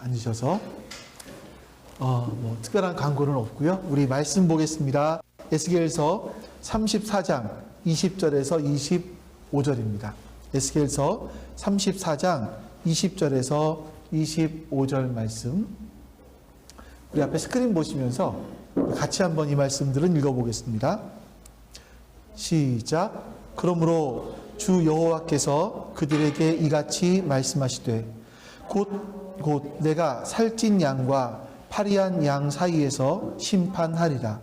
앉으셔서 특별한 광고는 없고요. 우리 말씀 보겠습니다. 에스겔서 34장 20절에서 25절입니다. 에스겔서 34장 20절에서 25절 말씀. 우리 앞에 스크린 보시면서 같이 한번 이 말씀들은 읽어보겠습니다. 시작. 그러므로 주 여호와께서 그들에게 이같이 말씀하시되 곧 내가 살찐 양과 파리한 양 사이에서 심판하리라.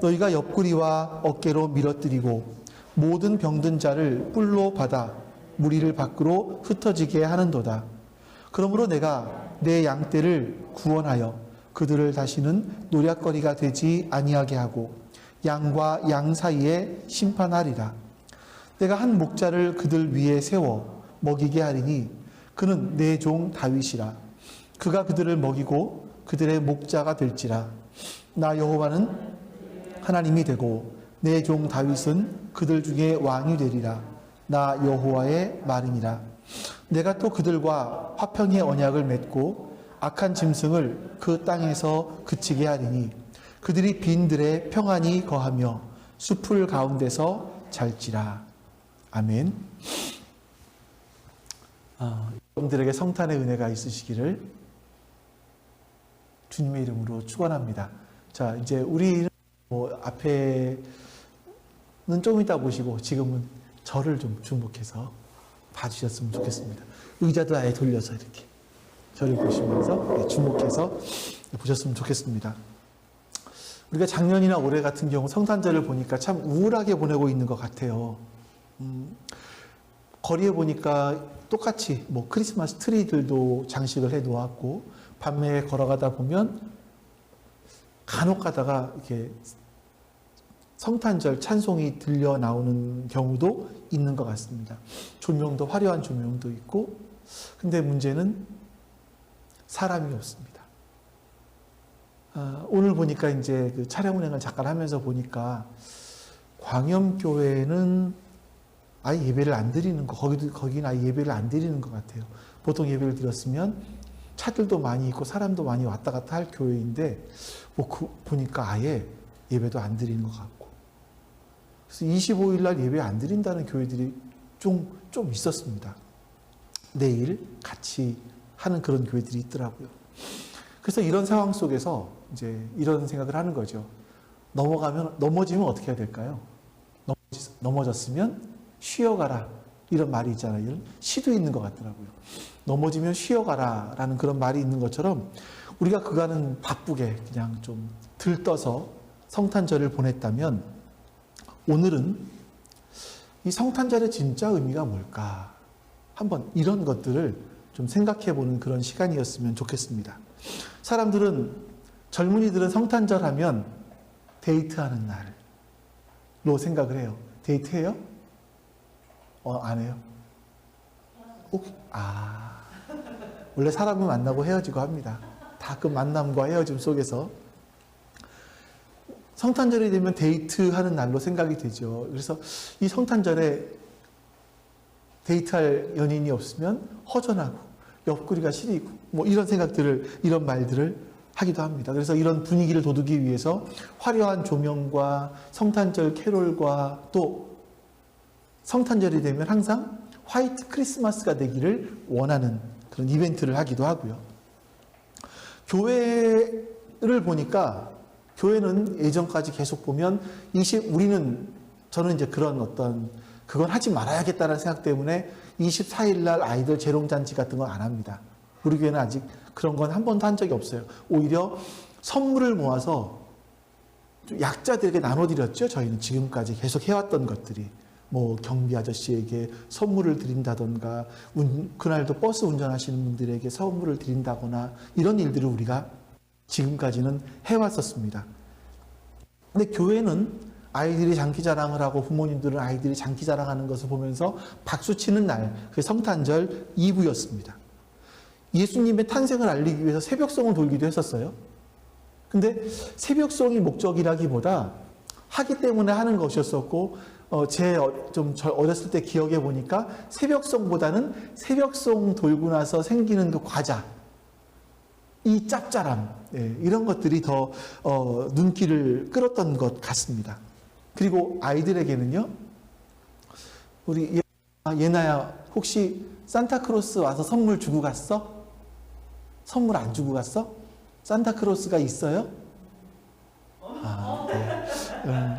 너희가 옆구리와 어깨로 밀어뜨리고 모든 병든 자를 뿔로 받아 무리를 밖으로 흩어지게 하는도다. 그러므로 내가 내 양떼를 구원하여 그들을 다시는 노략거리가 되지 아니하게 하고 양과 양 사이에 심판하리라. 내가 한 목자를 그들 위에 세워 먹이게 하리니 그는 내 종 다윗이라. 그가 그들을 먹이고 그들의 목자가 될지라. 나 여호와는 하나님이 되고 내 종 다윗은 그들 중에 왕이 되리라. 나 여호와의 말이니라. 내가 또 그들과 화평의 언약을 맺고 악한 짐승을 그 땅에서 그치게 하리니 그들이 빈들에 평안히 거하며 숲풀 가운데서 잘지라. 아멘. 여러분들에게 성탄의 은혜가 있으시기를 주님의 이름으로 축원합니다. 자, 이제 우리는 앞에는 좀 이따 보시고 지금은 저를 좀 주목해서 봐주셨으면 좋겠습니다. 의자도 아예 돌려서 이렇게 저를 보시면서 주목해서 보셨으면 좋겠습니다. 우리가 작년이나 올해 같은 경우 성탄절을 보니까 참 우울하게 보내고 있는 것 같아요. 거리에 보니까 똑같이 크리스마스 트리들도 장식을 해 놓았고 밤에 걸어가다 보면 간혹 가다가 이렇게 성탄절 찬송이 들려 나오는 경우도 있는 것 같습니다. 조명도 화려한 조명도 있고, 근데 문제는 사람이 없습니다. 오늘 보니까 이제 그 차량 운행을 잠깐 하면서 보니까 광염교회는 아예 예배를 안 드리는 거, 거기는 아예 예배를 안 드리는 것 같아요. 보통 예배를 드렸으면 차들도 많이 있고 사람도 많이 왔다 갔다 할 교회인데, 보니까 아예 예배도 안 드리는 것 같고. 그래서 25일 날 예배 안 드린다는 교회들이 좀 있었습니다. 내일 같이 하는 그런 교회들이 있더라고요. 그래서 이런 상황 속에서 이제 이런 생각을 하는 거죠. 넘어지면 어떻게 해야 될까요? 넘어졌으면 쉬어가라. 이런 말이 있잖아요. 이런 시도 있는 것 같더라고요. 넘어지면 쉬어가라 라는 그런 말이 있는 것처럼 우리가 그간은 바쁘게 그냥 좀 들떠서 성탄절을 보냈다면 오늘은 이 성탄절의 진짜 의미가 뭘까? 한번 이런 것들을 좀 생각해 보는 그런 시간이었으면 좋겠습니다. 젊은이들은 성탄절 하면 데이트하는 날로 생각을 해요. 데이트해요? 안 해요? 원래 사람은 만나고 헤어지고 합니다. 다 그 만남과 헤어짐 속에서 성탄절이 되면 데이트하는 날로 생각이 되죠. 그래서 이 성탄절에 데이트할 연인이 없으면 허전하고 옆구리가 시리고 이런 말들을 하기도 합니다. 그래서 이런 분위기를 돋우기 위해서 화려한 조명과 성탄절 캐롤과 또 성탄절이 되면 항상 화이트 크리스마스가 되기를 원하는 그런 이벤트를 하기도 하고요. 교회를 보니까 교회는 예전까지 계속 보면 저는 이제 그건 하지 말아야겠다는 생각 때문에 24일 날 아이들 재롱잔치 같은 건 안 합니다. 우리 교회는 아직 그런 건 한 번도 한 적이 없어요. 오히려 선물을 모아서 약자들에게 나눠드렸죠. 저희는 지금까지 계속 해왔던 것들이. 경비 아저씨에게 선물을 드린다던가, 그날도 버스 운전하시는 분들에게 선물을 드린다거나, 이런 일들을 우리가 지금까지는 해왔었습니다. 근데 교회는 아이들이 장기 자랑을 하고 부모님들은 아이들이 장기 자랑하는 것을 보면서 박수치는 날, 그게 성탄절 이브였습니다. 예수님의 탄생을 알리기 위해서 새벽송을 돌기도 했었어요. 근데 새벽송이 목적이라기보다 하기 때문에 하는 것이었었고, 어렸을 때 기억해 보니까 새벽송보다는 새벽송 돌고 나서 생기는 그 과자, 이 짭짤함, 이런 것들이 더 눈길을 끌었던 것 같습니다. 그리고 아이들에게는요, 우리 예나야, 혹시 산타크로스 와서 선물 주고 갔어? 선물 안 주고 갔어? 산타크로스가 있어요? 네.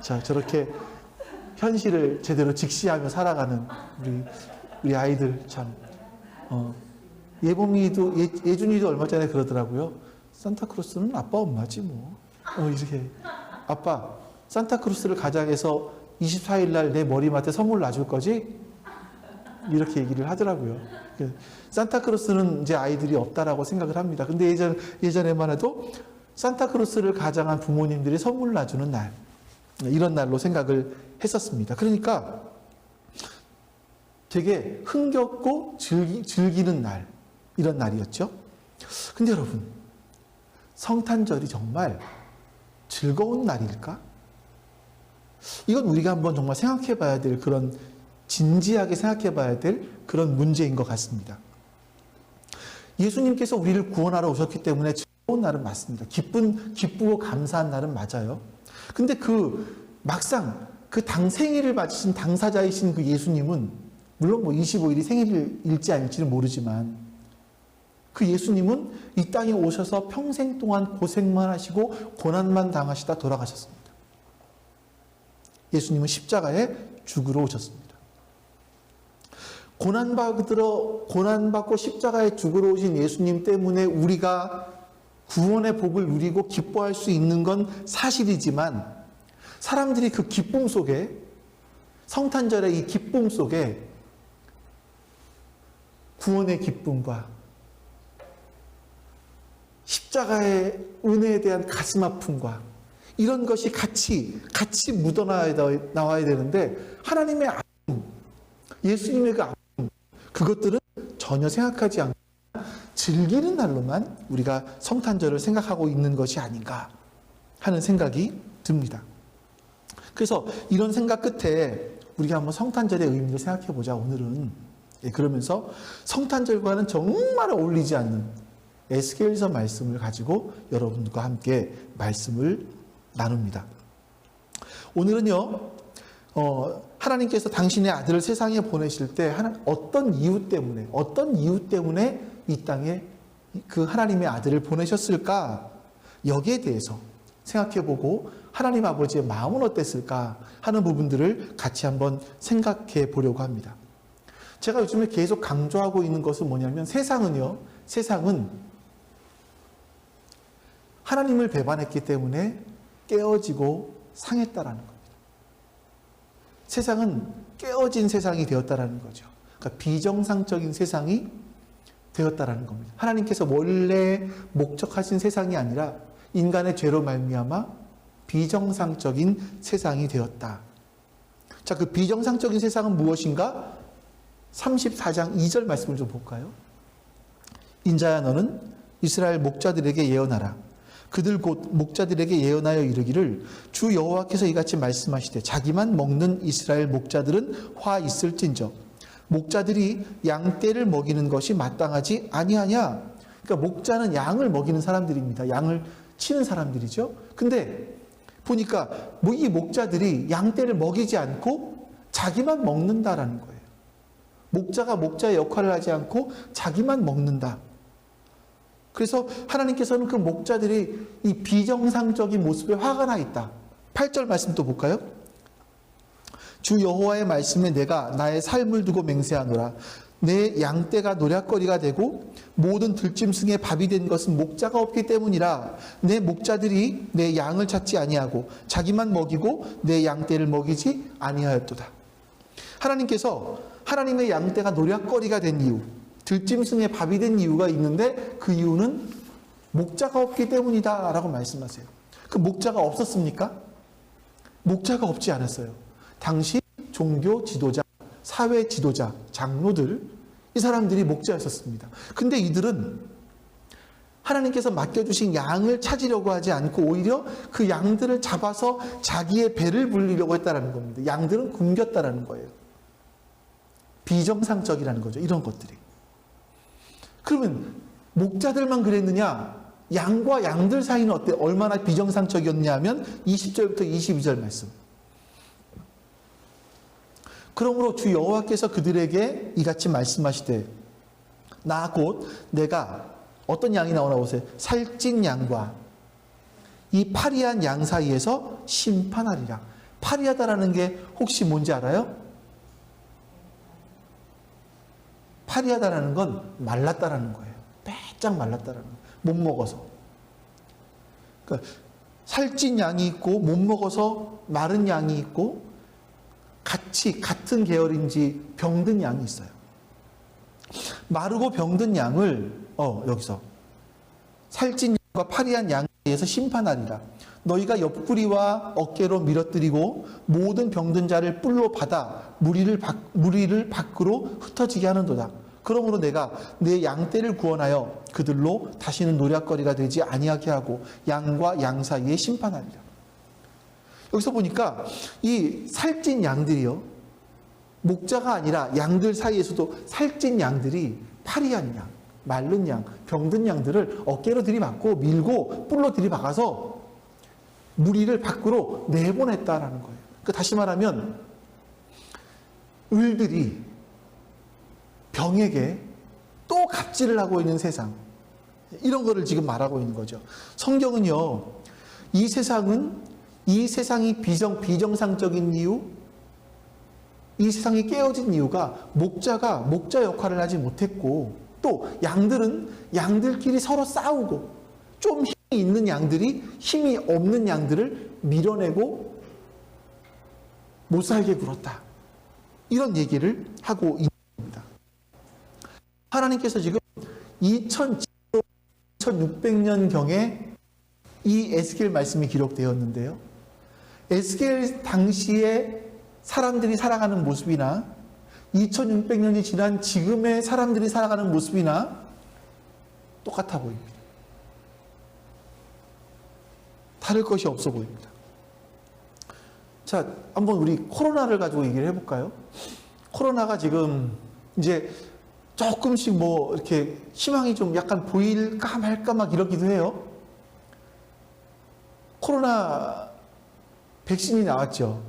자, 저렇게 현실을 제대로 직시하며 살아가는 우리 아이들 참. 예봄이도, 예준이도 얼마 전에 그러더라고요. 산타크로스는 아빠 엄마지 뭐. 이렇게. 아빠, 산타크로스를 가장해서 24일 날 내 머리맡에 선물 놔줄 거지? 이렇게 얘기를 하더라고요. 산타크로스는 이제 아이들이 없다라고 생각을 합니다. 근데 예전에만 해도 산타크로스를 가장한 부모님들이 선물 놔주는 날, 이런 날로 생각을 했었습니다. 그러니까 되게 흥겹고 즐기는 날, 이런 날이었죠. 근데 여러분, 성탄절이 정말 즐거운 날일까? 이건 우리가 한번 정말 생각해 봐야 될 그런, 진지하게 생각해 봐야 될 그런 문제인 것 같습니다. 예수님께서 우리를 구원하러 오셨기 때문에 즐거운 날은 맞습니다. 기쁘고 감사한 날은 맞아요. 근데 막상 생일을 맞으신 당사자이신 그 예수님은, 물론 25일이 생일일지 아닐지는 모르지만, 그 예수님은 이 땅에 오셔서 평생 동안 고생만 하시고 고난만 당하시다 돌아가셨습니다. 예수님은 십자가에 죽으러 오셨습니다. 고난받고 십자가에 죽으러 오신 예수님 때문에 우리가 구원의 복을 누리고 기뻐할 수 있는 건 사실이지만, 사람들이 그 기쁨 속에, 성탄절의 이 기쁨 속에 구원의 기쁨과 십자가의 은혜에 대한 가슴 아픔과 이런 것이 같이 묻어나와야 되는데, 하나님의 아픔, 예수님의 그 아픔, 그것들은 전혀 생각하지 않고 즐기는 날로만 우리가 성탄절을 생각하고 있는 것이 아닌가 하는 생각이 듭니다. 그래서 이런 생각 끝에 우리가 한번 성탄절의 의미를 생각해 보자, 오늘은. 그러면서 성탄절과는 정말 어울리지 않는 에스겔서 말씀을 가지고 여러분과 함께 말씀을 나눕니다. 오늘은요, 하나님께서 당신의 아들을 세상에 보내실 때 어떤 이유 때문에 이 땅에 그 하나님의 아들을 보내셨을까? 여기에 대해서 생각해보고 하나님 아버지의 마음은 어땠을까 하는 부분들을 같이 한번 생각해 보려고 합니다. 제가 요즘에 계속 강조하고 있는 것은 뭐냐면, 세상은 하나님을 배반했기 때문에 깨어지고 상했다라는 겁니다. 세상은 깨어진 세상이 되었다라는 거죠. 그러니까 비정상적인 세상이 되었다라는 겁니다. 하나님께서 원래 목적하신 세상이 아니라 인간의 죄로 말미암아 비정상적인 세상이 되었다. 자, 그 비정상적인 세상은 무엇인가? 34장 2절 말씀을 좀 볼까요? 인자야, 너는 이스라엘 목자들에게 예언하라. 그들 곧 목자들에게 예언하여 이르기를, 주 여호와께서 이같이 말씀하시되, 자기만 먹는 이스라엘 목자들은 화 있을진저 목자들이 양떼를 먹이는 것이 마땅하지 아니하냐. 그러니까 목자는 양을 먹이는 사람들입니다. 양을 치는 사람들이죠. 근데 보니까 이 목자들이 양떼를 먹이지 않고 자기만 먹는다라는 거예요. 목자가 목자의 역할을 하지 않고 자기만 먹는다. 그래서 하나님께서는 그 목자들이 이 비정상적인 모습에 화가 나 있다. 8절 말씀 또 볼까요? 주 여호와의 말씀에 내가 나의 삶을 두고 맹세하노라. 내 양떼가 노략거리가 되고 모든 들짐승의 밥이 된 것은 목자가 없기 때문이라. 내 목자들이 내 양을 찾지 아니하고 자기만 먹이고 내 양떼를 먹이지 아니하였도다. 하나님께서 하나님의 양떼가 노략거리가 된 이유, 들짐승의 밥이 된 이유가 있는데, 그 이유는 목자가 없기 때문이다 라고 말씀하세요. 그 목자가 없었습니까? 목자가 없지 않았어요. 당시 종교 지도자, 사회 지도자, 장로들, 이 사람들이 목자였었습니다. 근데 이들은 하나님께서 맡겨주신 양을 찾으려고 하지 않고 오히려 그 양들을 잡아서 자기의 배를 불리려고 했다는 겁니다. 양들은 굶겼다는 거예요. 비정상적이라는 거죠, 이런 것들이. 그러면 목자들만 그랬느냐? 양과 양들 사이는 어때? 얼마나 비정상적이었냐 하면 20절부터 22절 말씀. 그러므로 주 여호와께서 그들에게 이같이 말씀하시되 나 곧 내가 어떤 양이 나오나 보세요. 살찐 양과 이 파리한 양 사이에서 심판하리라. 파리하다라는 게 혹시 뭔지 알아요? 파리하다라는 건 말랐다라는 거예요. 빼짝 말랐다라는 거예요. 못 먹어서. 그러니까 살찐 양이 있고 못 먹어서 마른 양이 있고 같은 계열인지 병든 양이 있어요. 마르고 병든 양을 여기서 살찐 양과 파리한 양에 의해서 심판하리라. 너희가 옆구리와 어깨로 밀어뜨리고 모든 병든 자를 뿔로 받아 무리를 밖으로 흩어지게 하는도다. 그러므로 내가 내 양떼를 구원하여 그들로 다시는 노략거리가 되지 아니하게 하고 양과 양 사이에 심판하리라. 여기서 보니까 이 살찐 양들이요, 목자가 아니라 양들 사이에서도 살찐 양들이 파리한 양, 마른 양, 병든 양들을 어깨로 들이받고 밀고 뿔로 들이박아서 무리를 밖으로 내보냈다라는 거예요. 그러니까 다시 말하면 을들이 병에게 또 갑질을 하고 있는 세상, 이런 거를 지금 말하고 있는 거죠. 성경은요, 이 세상이 비정상적인 이유, 이 세상이 깨어진 이유가 목자가 목자 역할을 하지 못했고, 또 양들은 양들끼리 서로 싸우고, 좀 힘이 있는 양들이 힘이 없는 양들을 밀어내고 못 살게 굴었다. 이런 얘기를 하고 있는 겁니다. 하나님께서 지금 2600년경에 이 에스겔 말씀이 기록되었는데요. 에스겔 당시에 사람들이 살아가는 모습이나 2600년이 지난 지금의 사람들이 살아가는 모습이나 똑같아 보입니다. 다를 것이 없어 보입니다. 자, 한번 우리 코로나를 가지고 얘기를 해볼까요? 코로나가 지금 이제 조금씩 뭐 이렇게 희망이 좀 약간 보일까 말까 막 이러기도 해요. 코로나 백신이 나왔죠.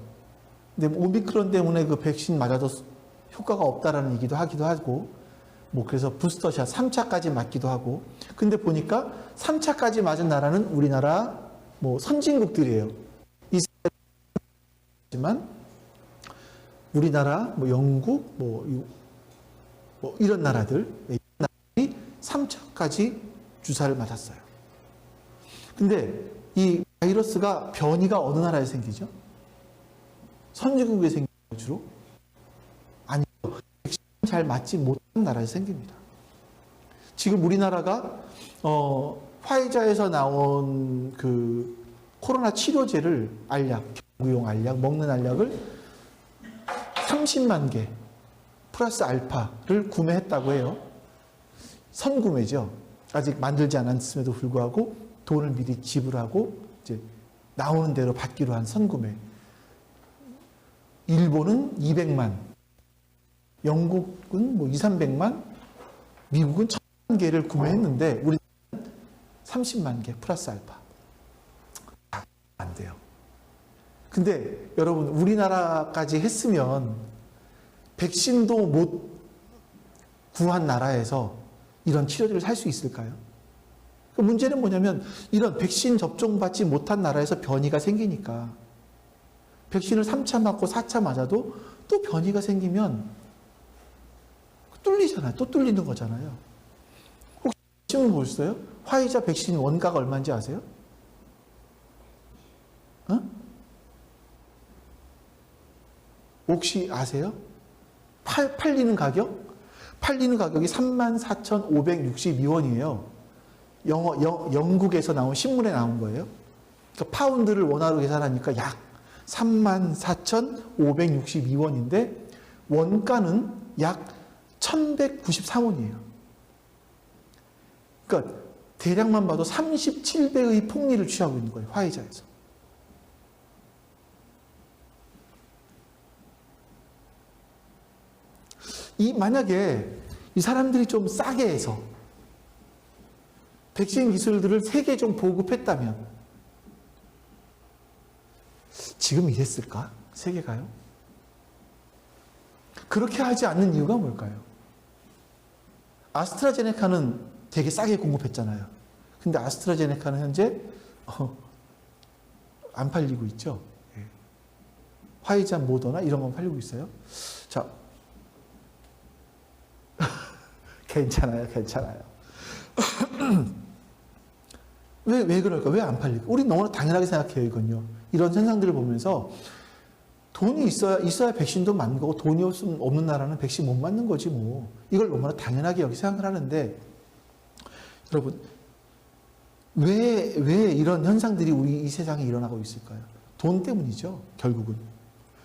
근데 오미크론 때문에 그 백신 맞아도 효과가 없다라는 얘기도 하기도 하고, 뭐 그래서 부스터샷 3차까지 맞기도 하고. 근데 보니까 3차까지 맞은 나라는 우리나라 뭐 선진국들이에요. 이스라엘이지만 우리나라, 뭐 영국, 뭐 이런 나라들이 3차까지 주사를 맞았어요. 근데 이 바이러스가 변이가 어느 나라에 생기죠? 선진국에 생기죠, 주로? 아니요. 백신 잘 맞지 못한 나라에 생깁니다. 지금 우리나라가 화이자에서 나온 그 코로나 치료제를 경구용 알약, 먹는 알약을 30만 개 플러스 알파를 구매했다고 해요. 선구매죠. 아직 만들지 않았음에도 불구하고 돈을 미리 지불하고 이제 나오는 대로 받기로 한 선구매. 일본은 200만, 영국은 뭐 2, 300만, 미국은 1000만 개를 구매했는데 우리는 30만 개 플러스 알파. 안 돼요. 근데 여러분, 우리나라까지 했으면 백신도 못 구한 나라에서 이런 치료제를 살 수 있을까요? 문제는 뭐냐면 이런 백신 접종받지 못한 나라에서 변이가 생기니까 백신을 3차 맞고 4차 맞아도 또 변이가 생기면 뚫리잖아요. 또 뚫리는 거잖아요. 혹시 신문 보셨어요? 화이자 백신 원가가 얼마인지 아세요? 혹시 아세요? 팔리는 가격? 팔리는 가격이 34,562원이에요. 영국에서 나온 신문에 나온 거예요. 그러니까 파운드를 원화로 계산하니까 약 34,562원인데 원가는 약 1,193원이에요. 그러니까 대략만 봐도 37배의 폭리를 취하고 있는 거예요. 화이자에서. 만약에 이 사람들이 좀 싸게 해서 백신 기술들을 세계에 좀 보급했다면 지금 이랬을까? 세계가요? 그렇게 하지 않는 이유가 뭘까요? 아스트라제네카는 되게 싸게 공급했잖아요. 근데 아스트라제네카는 현재 안 팔리고 있죠. 예. 화이자, 모더나 이런 건 팔리고 있어요. 자, 괜찮아요. 왜 그럴까? 왜 안 팔릴까? 우리 너무나 당연하게 생각해요, 이건요. 이런 현상들을 보면서 돈이 있어야 백신도 맞는 거고, 돈이 없는 나라는 백신 못 맞는 거지 뭐. 이걸 너무나 당연하게 여기 생각을 하는데, 여러분, 왜 이런 현상들이 우리 이 세상에 일어나고 있을까요? 돈 때문이죠, 결국은.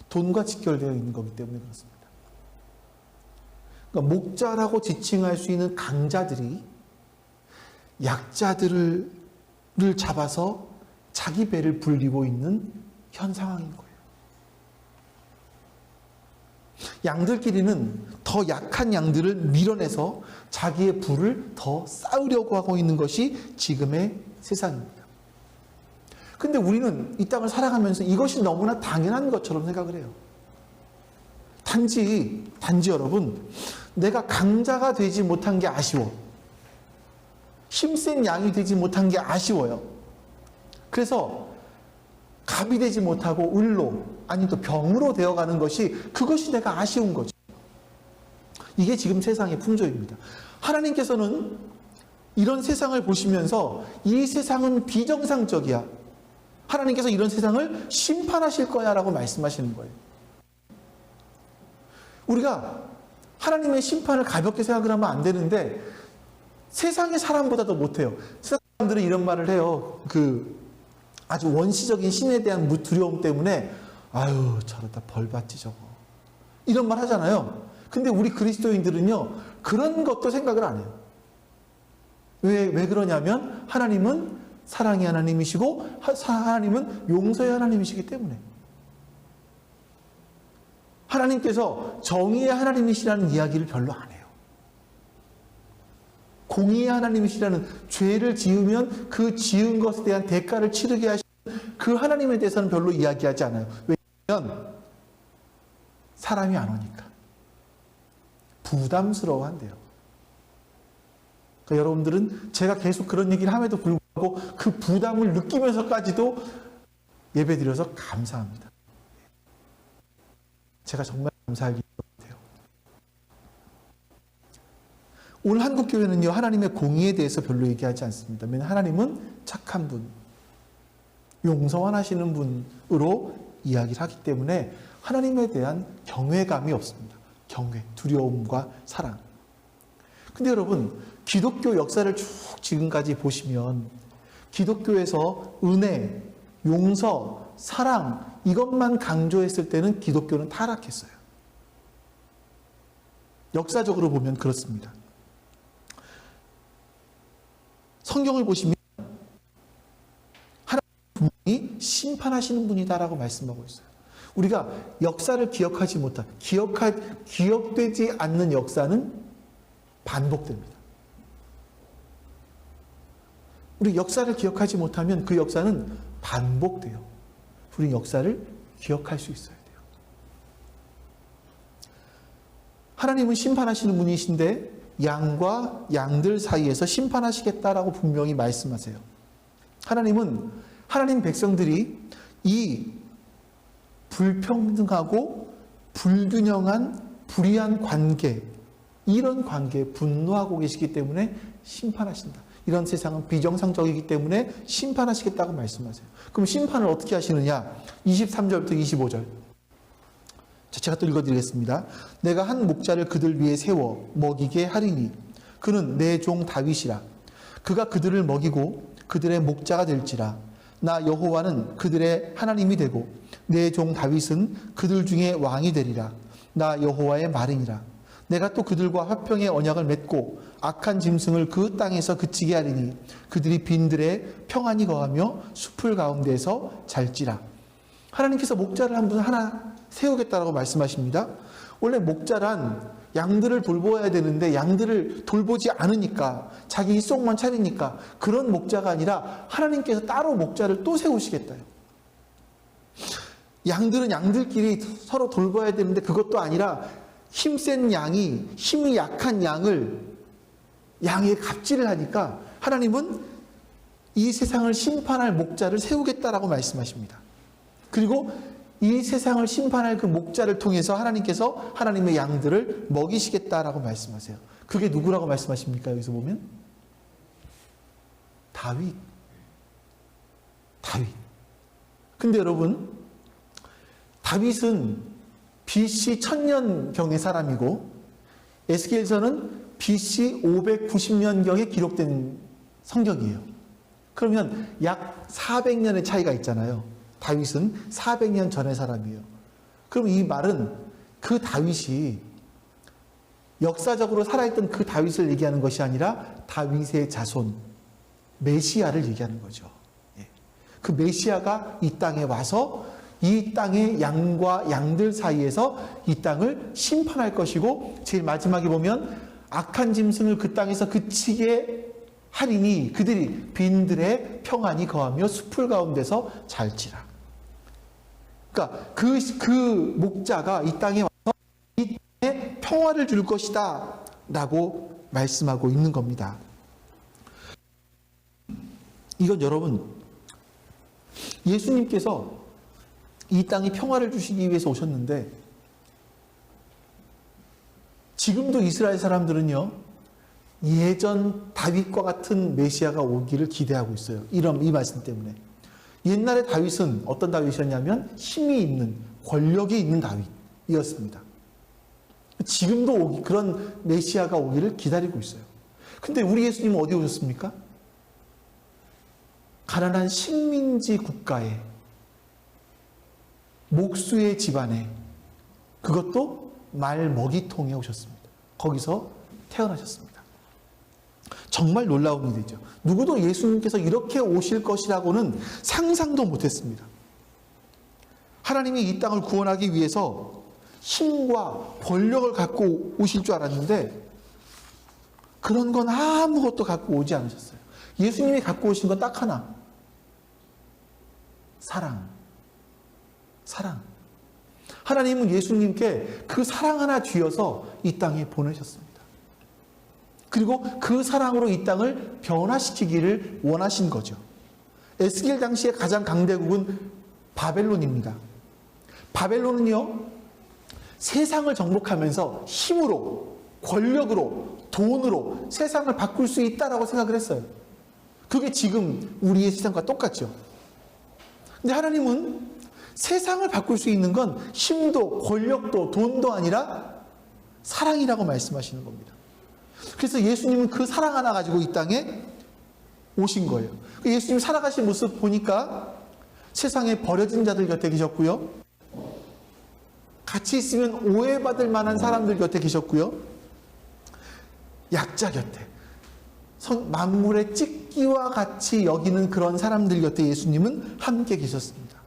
돈과 직결되어 있는 거기 때문에 그렇습니다. 그러니까 목자라고 지칭할 수 있는 강자들이 약자들을 잡아서 자기 배를 불리고 있는 현 상황인 거예요. 양들끼리는 더 약한 양들을 밀어내서 자기의 부를 더 쌓으려고 하고 있는 것이 지금의 세상입니다. 근데 우리는 이 땅을 살아가면서 이것이 너무나 당연한 것처럼 생각을 해요. 단지 여러분, 내가 강자가 되지 못한 게 아쉬워. 힘센 양이 되지 못한 게 아쉬워요. 그래서 갑이 되지 못하고 을로, 아니 또 병으로 되어가는 것이, 그것이 내가 아쉬운 거죠. 이게 지금 세상의 풍조입니다. 하나님께서는 이런 세상을 보시면서 이 세상은 비정상적이야. 하나님께서 이런 세상을 심판하실 거야 라고 말씀하시는 거예요. 우리가 하나님의 심판을 가볍게 생각을 하면 안 되는데, 세상의 사람보다도 못해요. 세상 사람들은 이런 말을 해요. 아주 원시적인 신에 대한 두려움 때문에, 아유, 저러다 벌 받지 저거. 이런 말 하잖아요. 근데 우리 그리스도인들은요, 그런 것도 생각을 안 해요. 왜 그러냐면, 하나님은 사랑의 하나님이시고, 하나님은 용서의 하나님이시기 때문에. 하나님께서 정의의 하나님이시라는 이야기를 별로 안 해요. 공의의 하나님이시라는, 죄를 지으면 그 지은 것에 대한 대가를 치르게 하시는 그 하나님에 대해서는 별로 이야기하지 않아요. 왜냐하면 사람이 안 오니까. 부담스러워한대요. 그러니까 여러분들은 제가 계속 그런 얘기를 함에도 불구하고 그 부담을 느끼면서까지도 예배드려서 감사합니다. 제가 정말 감사하기 같아요. 오늘 한국교회는요, 하나님의 공의에 대해서 별로 얘기하지 않습니다. 왜냐하면 하나님은 착한 분, 용서하시는 분으로 이야기를 하기 때문에 하나님에 대한 경외감이 없습니다. 경외, 두려움과 사랑. 근데 여러분, 기독교 역사를 쭉 지금까지 보시면 기독교에서 은혜, 용서, 사랑, 이것만 강조했을 때는 기독교는 타락했어요. 역사적으로 보면 그렇습니다. 성경을 보시면 하나님 분명히 심판하시는 분이다라고 말씀하고 있어요. 우리가 역사를 기억하지 못한, 기억되지 않는 역사는 반복됩니다. 우리 역사를 기억하지 못하면 그 역사는 반복돼요. 우리 역사를 기억할 수 있어야 돼요. 하나님은 심판하시는 분이신데 양과 양들 사이에서 심판하시겠다라고 분명히 말씀하세요. 하나님은 하나님 백성들이 이 불평등하고 불균형한 불의한 관계, 이런 관계에 분노하고 계시기 때문에 심판하신다. 이런 세상은 비정상적이기 때문에 심판하시겠다고 말씀하세요. 그럼 심판을 어떻게 하시느냐? 23절부터 25절. 제가 또 읽어드리겠습니다. 내가 한 목자를 그들 위에 세워 먹이게 하리니 그는 내 종 다윗이라. 그가 그들을 먹이고 그들의 목자가 될지라. 나 여호와는 그들의 하나님이 되고 내 종 다윗은 그들 중에 왕이 되리라. 나 여호와의 말이니라. 내가 또 그들과 화평의 언약을 맺고 악한 짐승을 그 땅에서 그치게 하리니 그들이 빈들에 평안히 거하며 숲을 가운데에서 잘지라. 하나님께서 목자를 한 분 하나 세우겠다라고 말씀하십니다. 원래 목자란 양들을 돌보아야 되는데 양들을 돌보지 않으니까 자기 일속만 차리니까 그런 목자가 아니라 하나님께서 따로 목자를 또 세우시겠다요. 양들은 양들끼리 서로 돌봐야 되는데 그것도 아니라 힘센 양이 힘이 약한 양의 갑질을 하니까 하나님은 이 세상을 심판할 목자를 세우겠다라고 말씀하십니다. 그리고 이 세상을 심판할 그 목자를 통해서 하나님께서 하나님의 양들을 먹이시겠다라고 말씀하세요. 그게 누구라고 말씀하십니까? 여기서 보면 다윗. 근데 여러분, 다윗은 BC 1000년경의 사람이고 에스겔서는 BC 590년경에 기록된 성경이에요. 그러면 약 400년의 차이가 있잖아요. 다윗은 400년 전의 사람이에요. 그럼 이 말은 그 다윗이 역사적으로 살아있던 그 다윗을 얘기하는 것이 아니라 다윗의 자손 메시아를 얘기하는 거죠. 그 메시아가 이 땅에 와서 이 땅의 양과 양들 사이에서 이 땅을 심판할 것이고 제일 마지막에 보면 악한 짐승을 그 땅에서 그치게 하리니 그들이 빈들의 평안이 거하며 숲을 가운데서 잘지라. 그러니까 그 목자가 이 땅에 와서 이 땅에 평화를 줄 것이다 라고 말씀하고 있는 겁니다. 이건 여러분, 예수님께서 이 땅에 평화를 주시기 위해서 오셨는데 지금도 이스라엘 사람들은요, 예전 다윗과 같은 메시아가 오기를 기대하고 있어요. 이 말씀 때문에. 옛날에 다윗은 어떤 다윗이었냐면 힘이 있는, 권력이 있는 다윗이었습니다. 지금도 그런 메시아가 오기를 기다리고 있어요. 근데 우리 예수님은 어디 오셨습니까? 가난한 식민지 국가에, 목수의 집안에, 그것도 말 먹이통에 오셨습니다. 거기서 태어나셨습니다. 정말 놀라운 일이죠. 누구도 예수님께서 이렇게 오실 것이라고는 상상도 못했습니다. 하나님이 이 땅을 구원하기 위해서 힘과 권력을 갖고 오실 줄 알았는데 그런 건 아무것도 갖고 오지 않으셨어요. 예수님이 갖고 오신 건 딱 하나. 사랑. 하나님은 예수님께 그 사랑 하나 쥐어서 이 땅에 보내셨습니다. 그리고 그 사랑으로 이 땅을 변화시키기를 원하신 거죠. 에스겔 당시에 가장 강대국은 바벨론입니다. 바벨론은요, 세상을 정복하면서 힘으로, 권력으로, 돈으로 세상을 바꿀 수 있다라고 생각을 했어요. 그게 지금 우리의 세상과 똑같죠. 근데 하나님은 세상을 바꿀 수 있는 건 힘도, 권력도, 돈도 아니라 사랑이라고 말씀하시는 겁니다. 그래서 예수님은 그 사랑 하나 가지고 이 땅에 오신 거예요. 예수님 살아가신 모습 보니까 세상에 버려진 자들 곁에 계셨고요. 같이 있으면 오해받을 만한 사람들 곁에 계셨고요. 약자 곁에, 만물의 찢기와 같이 여기는 그런 사람들 곁에 예수님은 함께 계셨습니다.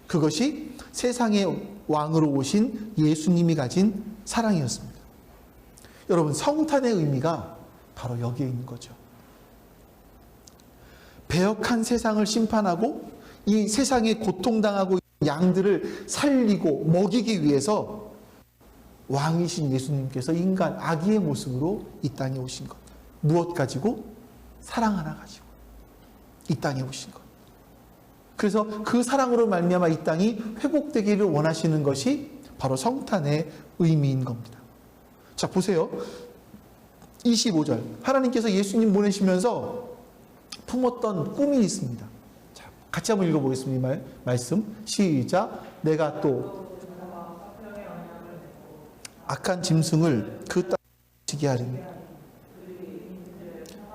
그것이 세상의 왕으로 오신 예수님이 가진 사랑이었습니다. 여러분, 성탄의 의미가 바로 여기에 있는 거죠. 배역한 세상을 심판하고 이 세상에 고통당하고 있는 양들을 살리고 먹이기 위해서 왕이신 예수님께서 인간, 아기의 모습으로 이 땅에 오신 것. 무엇 가지고? 사랑 하나 가지고 이 땅에 오신 것. 그래서 그 사랑으로 말미암아 이 땅이 회복되기를 원하시는 것이 바로 성탄의 의미인 겁니다. 자, 보세요. 25절. 하나님께서 예수님 보내시면서 품었던 꿈이 있습니다. 자, 같이 한번 읽어보겠습니다. 이 말씀. 시작. 내가 또 악한 짐승을 그 땅에 지게 하리니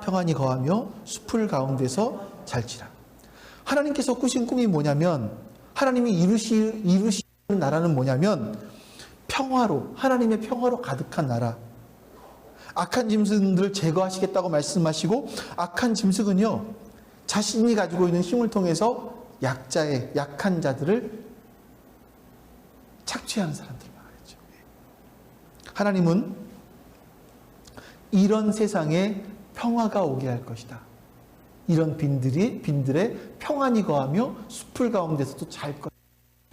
평안이 거하며 숲을 가운데서 잘지라. 하나님께서 꾸신 꿈이 뭐냐면, 하나님이 이루시는 나라는 뭐냐면 평화로, 하나님의 평화로 가득한 나라. 악한 짐승들을 제거하시겠다고 말씀하시고, 악한 짐승은요, 자신이 가지고 있는 힘을 통해서 약한 자들을 착취하는 사람들 말이죠. 하나님은 이런 세상에 평화가 오게 할 것이다. 이런 빈들의 평안이 거하며 숲을 가운데서도 잘 것이다.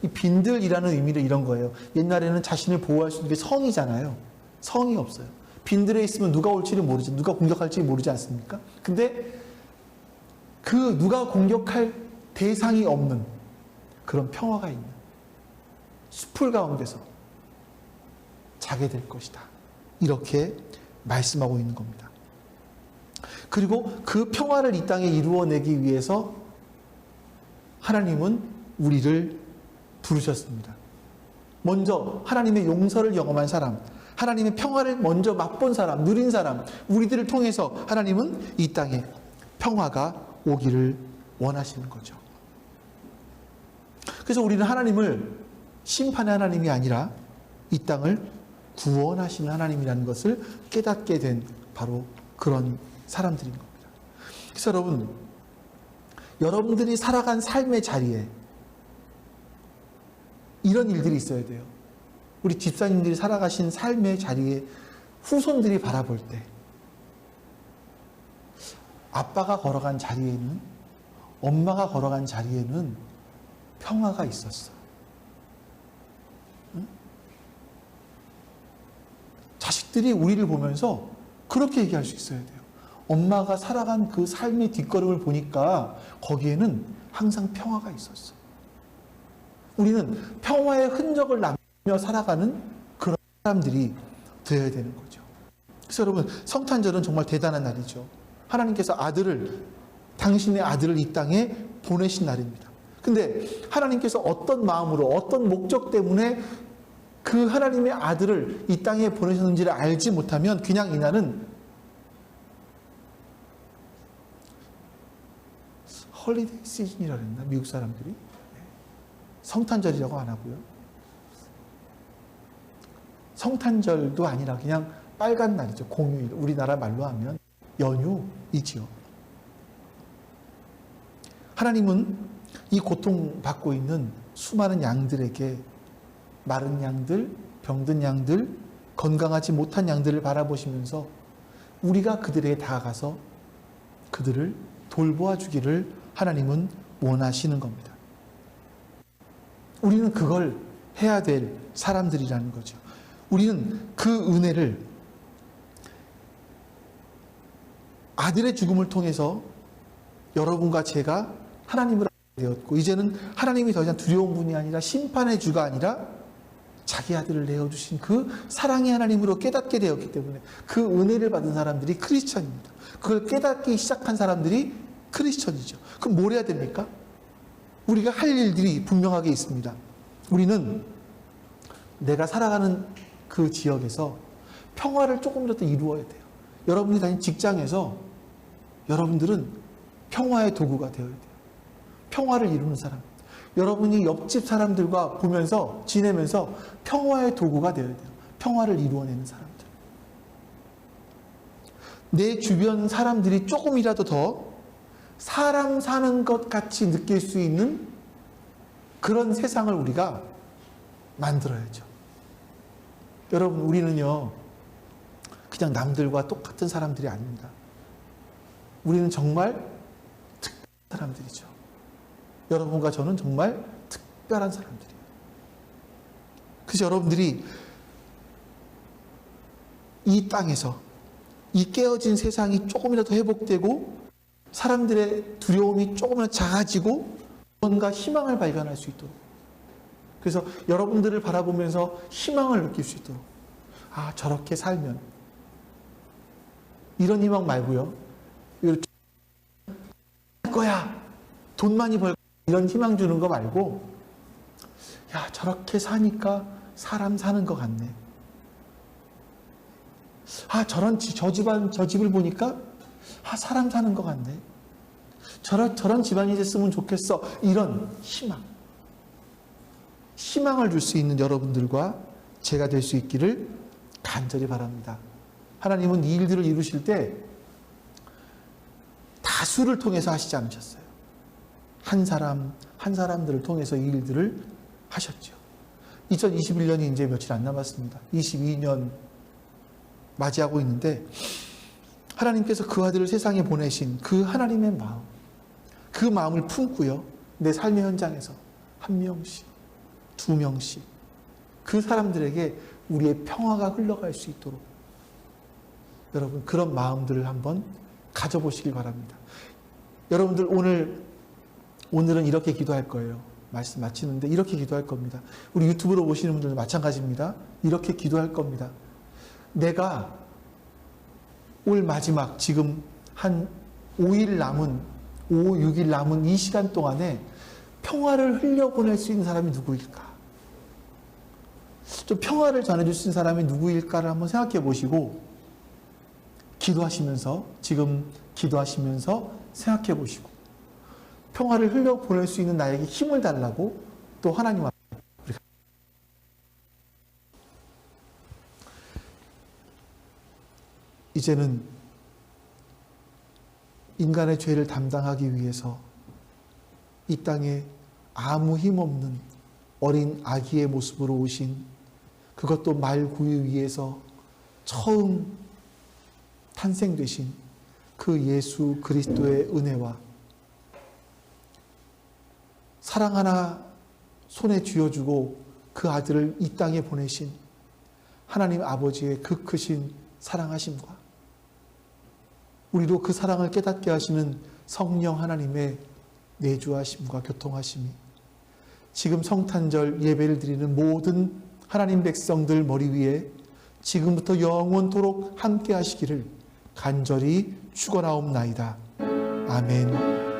이 빈들이라는 의미는 이런 거예요. 옛날에는 자신을 보호할 수 있는 게 성이잖아요. 성이 없어요. 빈들에 있으면 누가 올지를 모르지, 누가 공격할지 모르지 않습니까? 근데 그 누가 공격할 대상이 없는 그런 평화가 있는 숲을 가운데서 자게 될 것이다. 이렇게 말씀하고 있는 겁니다. 그리고 그 평화를 이 땅에 이루어내기 위해서 하나님은 우리를 부르셨습니다. 먼저 하나님의 용서를 경험한 사람, 하나님의 평화를 먼저 맛본 사람, 누린 사람, 우리들을 통해서 하나님은 이 땅에 평화가 오기를 원하시는 거죠. 그래서 우리는 하나님을 심판의 하나님이 아니라 이 땅을 구원하시는 하나님이라는 것을 깨닫게 된 바로 그런 사람들인 겁니다. 그래서 여러분들이 살아간 삶의 자리에 이런 일들이 있어야 돼요. 우리 집사님들이 살아가신 삶의 자리에 후손들이 바라볼 때 아빠가 걸어간 자리에는, 엄마가 걸어간 자리에는 평화가 있었어. 응? 자식들이 우리를 보면서 그렇게 얘기할 수 있어야 돼요. 엄마가 살아간 그 삶의 뒷걸음을 보니까 거기에는 항상 평화가 있었어. 우리는 평화의 흔적을 남기며 살아가는 그런 사람들이 되어야 되는 거죠. 그래서 여러분, 성탄절은 정말 대단한 날이죠. 하나님께서 당신의 아들을 이 땅에 보내신 날입니다. 근데 하나님께서 어떤 마음으로, 어떤 목적 때문에 그 하나님의 아들을 이 땅에 보내셨는지를 알지 못하면 그냥 이날은 홀리데이 시즌이라 그랬나? 미국 사람들이. 성탄절이라고 안 하고요. 성탄절도 아니라 그냥 빨간 날이죠. 공휴일. 우리나라 말로 하면 연휴이지요. 하나님은 이 고통받고 있는 수많은 양들에게 마른 양들, 병든 양들, 건강하지 못한 양들을 바라보시면서 우리가 그들에게 다가가서 그들을 돌보아 주기를 하나님은 원하시는 겁니다. 우리는 그걸 해야 될 사람들이라는 거죠. 우리는 그 은혜를 아들의 죽음을 통해서 여러분과 제가 하나님을 알게 되었고, 이제는 하나님이 더 이상 두려운 분이 아니라 심판의 주가 아니라 자기 아들을 내어주신 그 사랑의 하나님으로 깨닫게 되었기 때문에 그 은혜를 받은 사람들이 크리스천입니다. 그걸 깨닫기 시작한 사람들이 크리스천이죠. 그럼 뭘 해야 됩니까? 우리가 할 일들이 분명하게 있습니다. 우리는 내가 살아가는 그 지역에서 평화를 조금이라도 이루어야 돼요. 여러분이 다니는 직장에서 여러분들은 평화의 도구가 되어야 돼요. 평화를 이루는 사람. 여러분이 옆집 사람들과 보면서 지내면서 평화의 도구가 되어야 돼요. 평화를 이루어내는 사람들. 내 주변 사람들이 조금이라도 더 사람 사는 것 같이 느낄 수 있는 그런 세상을 우리가 만들어야죠. 여러분, 우리는요, 그냥 남들과 똑같은 사람들이 아닙니다. 우리는 정말 특별한 사람들이죠. 여러분과 저는 정말 특별한 사람들이에요. 그래서 여러분들이 이 땅에서 이 깨어진 세상이 조금이라도 회복되고 사람들의 두려움이 조금이라도 작아지고 뭔가 희망을 발견할 수 있도록, 그래서 여러분들을 바라보면서 희망을 느낄 수 있도록, 아, 저렇게 살면, 이런 희망 말고요, 할 거야, 돈 많이 벌 거야, 이런 희망 주는 거 말고, 야, 저렇게 사니까 사람 사는 것 같네. 아, 저 집을 보니까 아, 사람 사는 것 같네. 저런 집안이 됐으면 좋겠어. 이런 희망을 줄 수 있는 여러분들과 제가 될 수 있기를 간절히 바랍니다. 하나님은 이 일들을 이루실 때 다수를 통해서 하시지 않으셨어요. 한 사람들을 통해서 이 일들을 하셨죠. 2021년이 이제 며칠 안 남았습니다. 22년 맞이하고 있는데 하나님께서 그 아들을 세상에 보내신 그 하나님의 마음, 그 마음을 품고요. 내 삶의 현장에서 한 명씩, 두 명씩 그 사람들에게 우리의 평화가 흘러갈 수 있도록 여러분 그런 마음들을 한번 가져보시길 바랍니다. 여러분들 오늘은 이렇게 기도할 거예요. 말씀 마치는데 이렇게 기도할 겁니다. 우리 유튜브로 보시는 분들도 마찬가지입니다. 이렇게 기도할 겁니다. 내가 올 마지막 지금 한 5일 남은 5, 6일 남은 이 시간 동안에 평화를 흘려보낼 수 있는 사람이 누구일까? 좀 평화를 전해줄 수 있는 사람이 누구일까를 한번 생각해 보시고 기도하시면서 지금 기도하시면서 생각해 보시고 평화를 흘려보낼 수 있는 나에게 힘을 달라고 또 하나님 앞에 이제는 인간의 죄를 담당하기 위해서 이 땅에 아무 힘없는 어린 아기의 모습으로 오신 그것도 말 구유 위에서 처음 탄생되신 그 예수 그리스도의 은혜와 사랑 하나 손에 쥐어주고 그 아들을 이 땅에 보내신 하나님 아버지의 그 크신 사랑하심과 우리로 그 사랑을 깨닫게 하시는 성령 하나님의 내주하심과 교통하심이 지금 성탄절 예배를 드리는 모든 하나님 백성들 머리 위에 지금부터 영원토록 함께 하시기를 간절히 축원하옵나이다. 아멘.